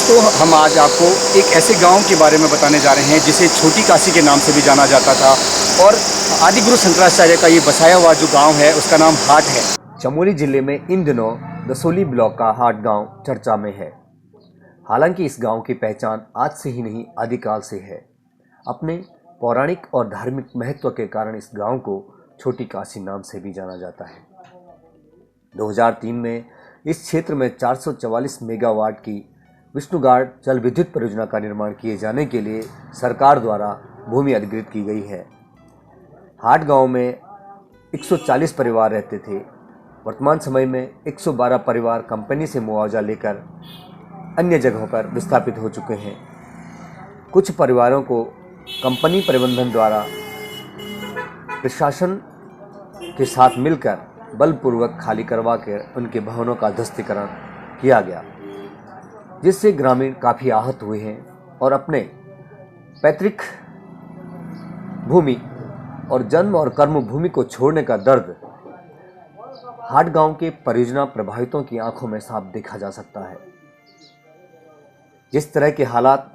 दोस्तों, हम आज आपको एक ऐसे गांव के बारे में बताने जा रहे हैं जिसे छोटी काशी के नाम से भी जाना जाता था। और आदि गुरु शंकराचार्य का ये बसाया हुआ जो गांव है उसका नाम हाट है। चमोली जिले में इन दिनों दसोली ब्लॉक का हाट गांव चर्चा में है। हालांकि इस गांव की पहचान आज से ही नहीं आदिकाल से है। अपने पौराणिक और धार्मिक महत्व के कारण इस गांव को छोटी काशी नाम से भी जाना जाता है। 2003 में इस क्षेत्र में 444 मेगावाट की विष्णुगाड जल विद्युत परियोजना का निर्माण किए जाने के लिए सरकार द्वारा भूमि अधिग्रहित की गई है। हाट गांव में 140 परिवार रहते थे। वर्तमान समय में 112 परिवार कंपनी से मुआवजा लेकर अन्य जगहों पर विस्थापित हो चुके हैं। कुछ परिवारों को कंपनी प्रबंधन द्वारा प्रशासन के साथ मिलकर बलपूर्वक खाली करवा कर उनके भवनों का ध्वस्तीकरण किया गया, जिससे ग्रामीण काफ़ी आहत हुए हैं और अपने पैतृक भूमि और जन्म और कर्म भूमि को छोड़ने का दर्द हाट गांव के परियोजना प्रभावितों की आंखों में साफ देखा जा सकता है। जिस तरह के हालात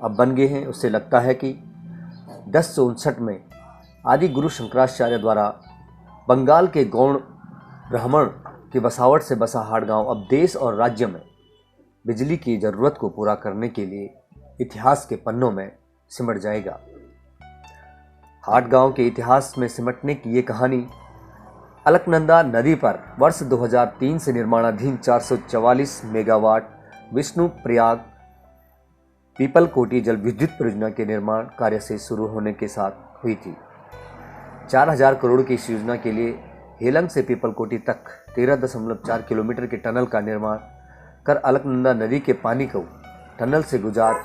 अब बन गए हैं, उससे लगता है कि 1059 में आदि गुरु शंकराचार्य द्वारा बंगाल के गौड़ ब्राह्मण की बसावट से बसा हाट गांव अब देश और राज्य में बिजली की ज़रूरत को पूरा करने के लिए इतिहास के पन्नों में सिमट जाएगा। हाट गांव के इतिहास में सिमटने की ये कहानी अलकनंदा नदी पर वर्ष 2003 से निर्माणाधीन 444 मेगावाट विष्णु प्रयाग पीपल कोटी जल विद्युत परियोजना के निर्माण कार्य से शुरू होने के साथ हुई थी। 4000 करोड़ की इस योजना के लिए हेलंग से पीपल कोटी तक 13.4 किलोमीटर के टनल का निर्माण कर अलकनंदा नदी के पानी को टनल से गुजार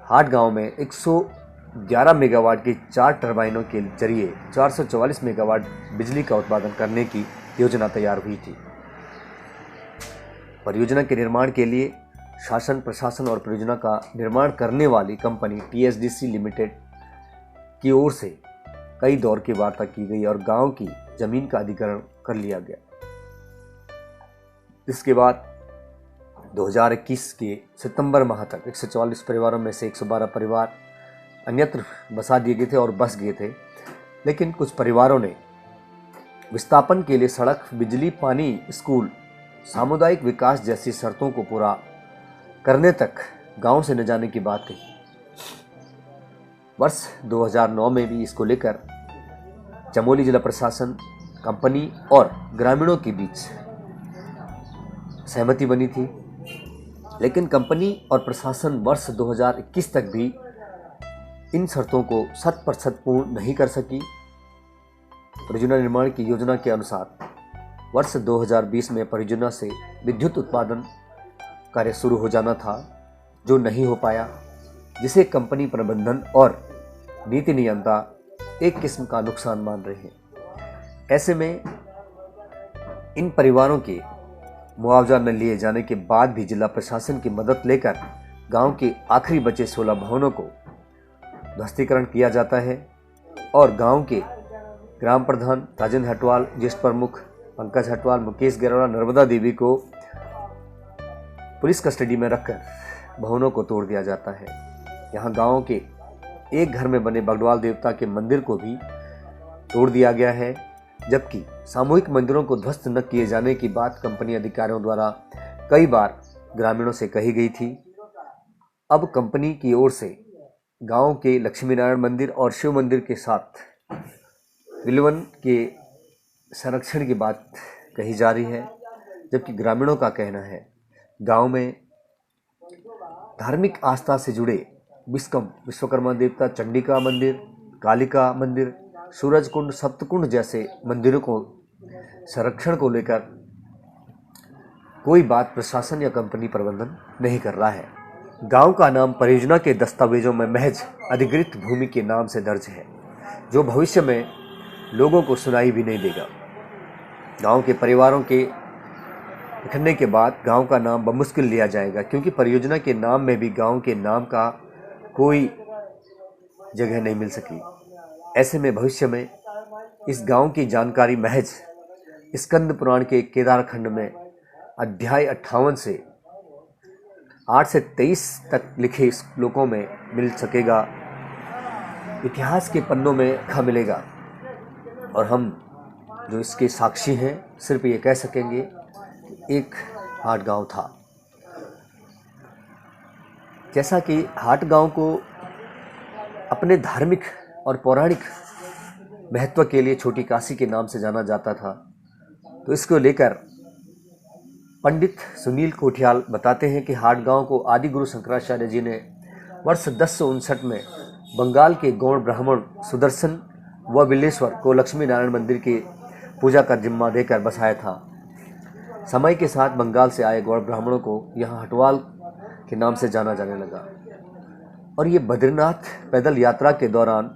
हाट गांव में 111 मेगावाट की 4 टरबाइनों के जरिए 444 मेगावाट बिजली का उत्पादन करने की योजना तैयार हुई थी। परियोजना के निर्माण के लिए शासन, प्रशासन और परियोजना का निर्माण करने वाली कंपनी TSDC लिमिटेड की ओर से कई दौर की वार्ता की गई और गांव की जमीन का अधिग्रहण कर लिया गया। इसके बाद 2021 के सितंबर माह तक 144 परिवारों में से 112 परिवार अन्यत्र बसा दिए गए थे और बस गए थे। लेकिन कुछ परिवारों ने विस्थापन के लिए सड़क, बिजली, पानी, स्कूल, सामुदायिक विकास जैसी शर्तों को पूरा करने तक गांव से न जाने की बात कही। वर्ष 2009 में भी इसको लेकर चमोली जिला प्रशासन, कंपनी और ग्रामीणों के बीच सहमति बनी थी। लेकिन कंपनी और प्रशासन वर्ष 2021 तक भी इन शर्तों को 100% पूर्ण नहीं कर सकी। परियोजना निर्माण की योजना के अनुसार वर्ष 2020 में परियोजना से विद्युत उत्पादन कार्य शुरू हो जाना था, जो नहीं हो पाया, जिसे कंपनी प्रबंधन और नीति नियंता एक किस्म का नुकसान मान रहे हैं। ऐसे में इन परिवारों के मुआवजा न लिए जाने के बाद भी जिला प्रशासन की मदद लेकर गांव के आखिरी बचे 16 भवनों को ध्वस्तीकरण किया जाता है और गांव के ग्राम प्रधान राजेंद्र हटवाल, ज्येष्ठ प्रमुख पंकज हटवाल, मुकेश गेरौड़ा, नर्मदा देवी को पुलिस कस्टडी में रखकर भवनों को तोड़ दिया जाता है। यहाँ गांव के एक घर में बने बगडवाल देवता के मंदिर को भी तोड़ दिया गया है, जबकि सामूहिक मंदिरों को ध्वस्त न किए जाने की बात कंपनी अधिकारियों द्वारा कई बार ग्रामीणों से कही गई थी। अब कंपनी की ओर से गांव के लक्ष्मी नारायण मंदिर और शिव मंदिर के साथ विलवन के संरक्षण की बात कही जा रही है, जबकि ग्रामीणों का कहना है गांव में धार्मिक आस्था से जुड़े विस्कम, विश्वकर्मा देवता, चंडिका मंदिर, कालिका मंदिर, सूरज कुंड, सप्तकुंड जैसे मंदिरों को संरक्षण को लेकर कोई बात प्रशासन या कंपनी प्रबंधन नहीं कर रहा है। गांव का नाम परियोजना के दस्तावेजों में महज अधिग्रहित भूमि के नाम से दर्ज है, जो भविष्य में लोगों को सुनाई भी नहीं देगा। गांव के परिवारों के इकट्ठे के बाद गांव का नाम बमुश्किल लिया जाएगा, क्योंकि परियोजना के नाम में भी गांव के नाम का कोई जगह नहीं मिल सकी। ऐसे में भविष्य में इस गांव की जानकारी महज स्कंद पुराण के केदार खंड में अध्याय 58 से 8 से 23 तक लिखे श्लोकों में मिल सकेगा, इतिहास के पन्नों में लिखा मिलेगा। और हम जो इसके साक्षी हैं सिर्फ ये कह सकेंगे एक हाट गांव था। जैसा कि हाट गांव को अपने धार्मिक और पौराणिक महत्व के लिए छोटी काशी के नाम से जाना जाता था, तो इसको लेकर पंडित सुनील कोठियाल बताते हैं कि हाट गांव को आदि गुरु शंकराचार्य जी ने वर्ष 1059 में बंगाल के गौड़ ब्राह्मण सुदर्शन व बिल्लेश्वर को लक्ष्मी नारायण मंदिर की पूजा का जिम्मा देकर बसाया था। समय के साथ बंगाल से आए गौड़ ब्राह्मणों को यहाँ हटवाल के नाम से जाना जाने लगा और ये बद्रीनाथ पैदल यात्रा के दौरान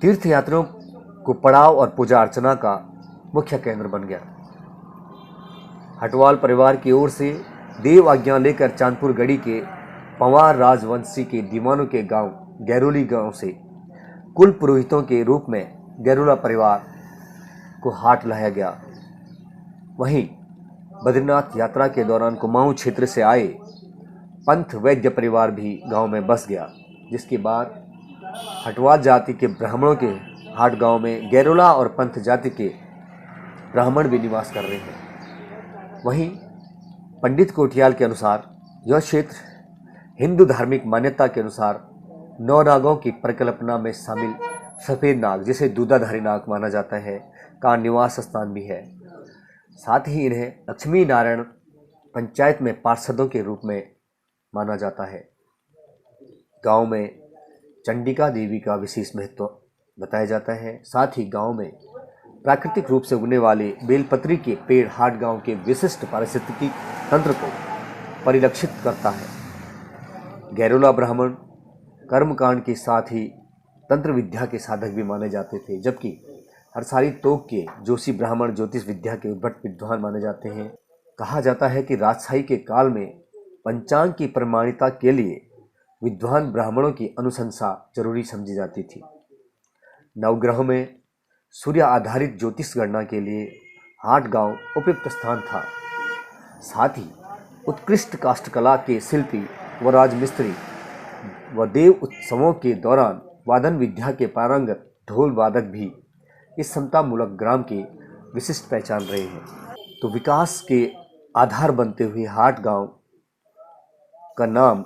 तीर्थ यात्रियों को पड़ाव और पूजा अर्चना का मुख्य केंद्र बन गया। हटवाल परिवार की ओर से देव आज्ञा लेकर चांदपुर गढ़ी के पंवार राजवंशी के दीवानों के गांव गैरोली गांव से कुल पुरोहितों के रूप में गैरोला परिवार को हाट लाया गया। वहीं बद्रीनाथ यात्रा के दौरान कुमाऊं क्षेत्र से आए पंथ वैद्य परिवार भी गांव में बस गया, जिसके बाद हटवाल जाति के ब्राह्मणों के हाट गांव में गैरोला और पंथ जाति के ब्राह्मण भी निवास कर रहे हैं। वहीं पंडित कोठियाल के अनुसार यह क्षेत्र हिंदू धार्मिक मान्यता के अनुसार 9 नागों की परिकल्पना में शामिल सफ़ेद नाग, जिसे दूधाधारी नाग माना जाता है, का निवास स्थान भी है। साथ ही इन्हें लक्ष्मी नारायण पंचायत में पार्षदों के रूप में माना जाता है। गांव में चंडिका देवी का विशेष महत्व बताया जाता है। साथ ही गांव में प्राकृतिक रूप से उगने वाले बेलपत्री के पेड़ हाट गांव के विशिष्ट पारिस्थितिकी तंत्र को परिलक्षित करता है। गैरोला ब्राह्मण कर्मकांड के साथ ही तंत्र विद्या के साधक भी माने जाते थे, जबकि हरसाली तोक के जोशी ब्राह्मण ज्योतिष विद्या के उद्भट विद्वान माने जाते हैं। कहा जाता है कि राजशाही के काल में पंचांग की प्रमाणिकता के लिए विद्वान ब्राह्मणों की अनुशंसा जरूरी समझी जाती थी। नवग्रह में सूर्य आधारित ज्योतिष गणना के लिए हाट गांव उपयुक्त स्थान था। साथ ही उत्कृष्ट काष्ठकला के शिल्पी व राजमिस्त्री व देव उत्सवों के दौरान वादन विद्या के पारंगत ढोल वादक भी इस समतामूलक ग्राम की विशिष्ट पहचान रहे हैं। तो विकास के आधार बनते हुए हाट गांव का नाम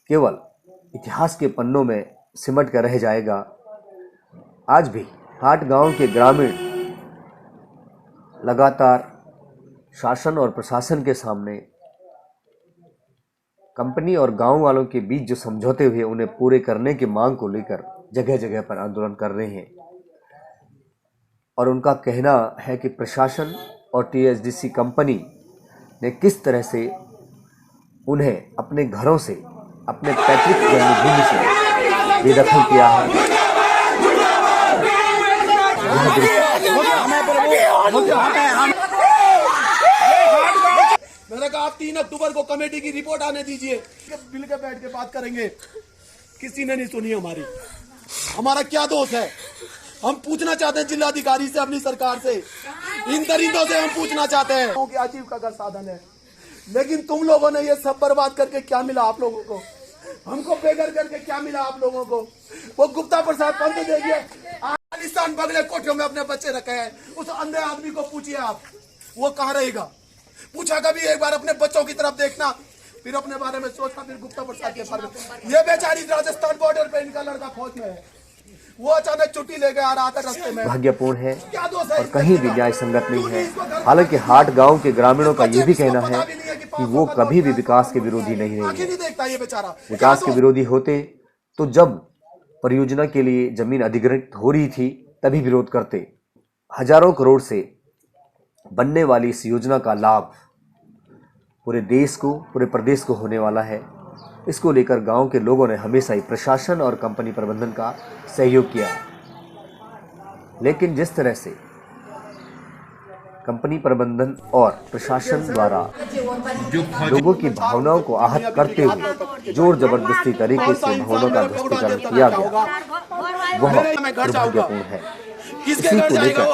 केवल इतिहास के पन्नों में सिमट कर रह जाएगा। आज भी हाट गांव के ग्रामीण लगातार शासन और प्रशासन के सामने कंपनी और गांव वालों के बीच जो समझौते हुए उन्हें पूरे करने की मांग को लेकर जगह जगह पर आंदोलन कर रहे हैं। और उनका कहना है कि प्रशासन और टीएचडीसी कंपनी ने किस तरह से उन्हें अपने घरों से, अपने पैतृक जन्मभूमि से बेदखल किया है। मैंने कहा आप 3 अक्टूबर को कमेटी की रिपोर्ट आने दीजिए, मिल के बैठ के बात करेंगे। किसी ने नहीं सुनी हमारी। हमारा क्या दोष है? हम पूछना चाहते हैं जिलाधिकारी से, अपनी सरकार से, इन दरिंदों से हम पूछना चाहते हैं कि आजीविका का साधन है, लेकिन तुम लोगों ने ये सब बर्बाद करके क्या मिला आप लोगों को? हमको बेघर करके क्या मिला आप लोगों को? वो गुप्ता प्रसाद पंत देखिए आलिशान बंगले कोठियों में अपने बच्चे रखे हैं। उस अंधे आदमी को पूछिए आप, वो कहाँ रहेगा? पूछा कभी एक बार अपने बच्चों की तरफ देखना, फिर अपने बारे में सोचना, फिर गुप्ता प्रसाद के बारे में। ये बेचारी राजस्थान बॉर्डर पे इनका लड़का फौज में है, वो अचानक छुट्टी लेके आ रहा था रास्ते में। भाग्यपूर्ण है और कहीं भी न्याय संगत नहीं है। हालांकि हाट गांव के ग्रामीणों का यह भी कहना है कि वो कभी भी विकास के विरोधी नहीं रहे। विकास के विरोधी होते तो जब परियोजना के लिए जमीन अधिग्रहित हो रही थी तभी विरोध करते। हजारों करोड़ से बनने वाली इस योजना का लाभ पूरे देश को, पूरे प्रदेश को होने वाला है। इसको लेकर गांव के लोगों ने हमेशा ही प्रशासन और कंपनी प्रबंधन का सहयोग किया, लेकिन जिस तरह से कंपनी प्रबंधन और प्रशासन द्वारा लोगों की भावनाओं को आहत करते हुए जोर जबरदस्ती तरीके से भावनाओं का ध्वस्तीकरण किया गया, वह दुर्भाग्यपूर्ण है। इसी को लेकर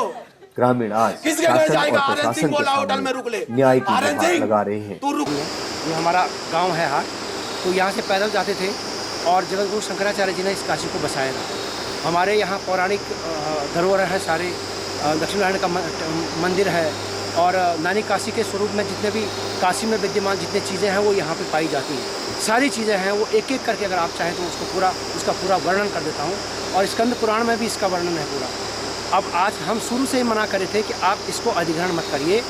ग्रामीण आज किसके घर शासन जाएगा? और आरएन प्रशासन सिंह के बोला होटल में रुक ले। सामने न्याय की आरएन गुहार सिंह, लगा रहे हैं। तू रुक। जो हमारा गांव है हाट, तो यहाँ से पैदल जाते थे और जगतगुरु शंकराचार्य जी ने इस काशी को बसाया था। हमारे यहाँ पौराणिक धरोहर है सारे, लक्ष्मी नारायण का मंदिर है और नानी काशी के स्वरूप में जितने भी काशी में विद्यमान जितने चीज़ें हैं वो यहाँ पे पाई जाती हैं। सारी चीज़ें हैं वो एक एक करके अगर आप चाहें तो उसका पूरा वर्णन कर देता हूँ और स्कंद पुराण में भी इसका वर्णन है पूरा। अब आज हम शुरू से ही मना करे थे कि आप इसको अधिग्रहण मत करिए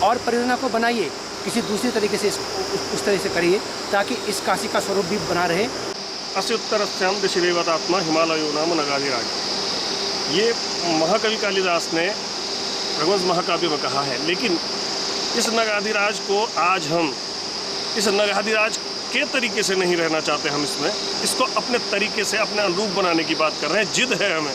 और परियोजना को बनाइए किसी दूसरी तरीके से उस तरह से करिए ताकि इस काशी का स्वरूप भी बना रहे। अस्य उत्तरस्याम दिशिरेवतात्मा हिमालयो नाम नगाधिराज, ये महाकवि कालिदास ने रघुवंश महाकाव्य में कहा है। लेकिन इस नगाधिराज को आज हम इस नगाधिराज के तरीके से नहीं रहना चाहते, हम इसको अपने तरीके से अपने अनुरूप बनाने की बात कर रहे हैं। जिद है हमें